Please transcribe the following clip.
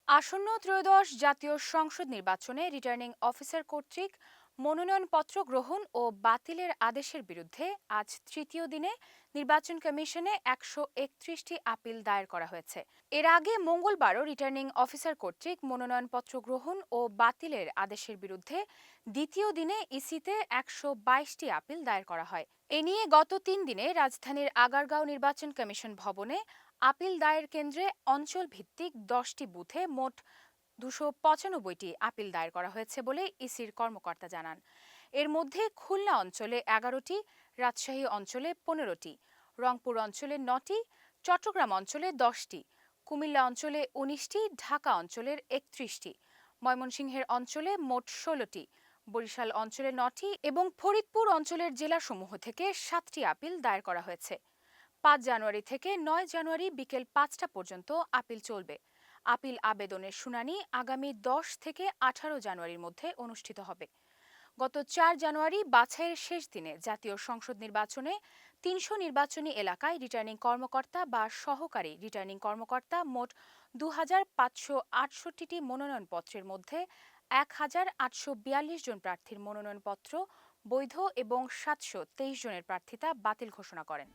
আসন্ন ত্রয়োদশ জাতীয় সংসদ নির্বাচনে রিটার্নিং অফিসার কর্তৃক মনোনয়নপত্র গ্রহণ ও বাতিলের আদেশের বিরুদ্ধে আজ তৃতীয় দিনে নির্বাচন কমিশনে ১৩১টি আপিল দায়ের করা হয়েছে। এর আগে মঙ্গলবারও রিটার্নিং অফিসার কর্তৃক মনোনয়নপত্র গ্রহণ ও বাতিলের আদেশের বিরুদ্ধে দ্বিতীয় দিনে ইসিতে ১২২টি আপিল দায়ের করা হয়। এ নিয়ে গত ৩ দিনে রাজধানীর আগারগাঁও নির্বাচন কমিশন ভবনে আপিল দায়ের কেন্দ্রে অঞ্চল ভিত্তিক ১০টি বুথে মোট ২৯৫টি আপিল দায়ের করা হয়েছে বলে ইসির কর্মকর্তা জানান। এর মধ্যে খুলনা অঞ্চলে ১১টি, রাজশাহী অঞ্চলে ১৫টি, রংপুর অঞ্চলে ৯টি, চট্টগ্রাম অঞ্চলে ১০টি, কুমিল্লা অঞ্চলে ১৯টি, ঢাকা অঞ্চলের ৩১টি, ময়মনসিংহের অঞ্চলে মোট ১৬টি, বরিশাল অঞ্চলে ৯টি এবং ফরিদপুর অঞ্চলের জেলাসমূহ থেকে ৭টি আপিল দায়ের করা হয়েছে। ৫ জানুয়ারি থেকে ৯ জানুয়ারি বিকেল ৫টা পর্যন্ত আপিল চলবে। আপিল আবেদনের শুনানি আগামী ১০ থেকে ১৮ জানুয়ারির মধ্যে অনুষ্ঠিত হবে। গত ৪ জানুয়ারি বাছাইয়ের শেষ দিনে জাতীয় সংসদ নির্বাচনে ৩০০ নির্বাচনী এলাকায় রিটার্নিং কর্মকর্তা বা সহকারী রিটার্নিং কর্মকর্তা মোট ২৫৬৮টি মনোনয়নপত্রের মধ্যে ১৮৪২ জন প্রার্থীর মনোনয়নপত্র বৈধ এবং ৭২৩ জনের প্রার্থিতা বাতিল ঘোষণা করেন।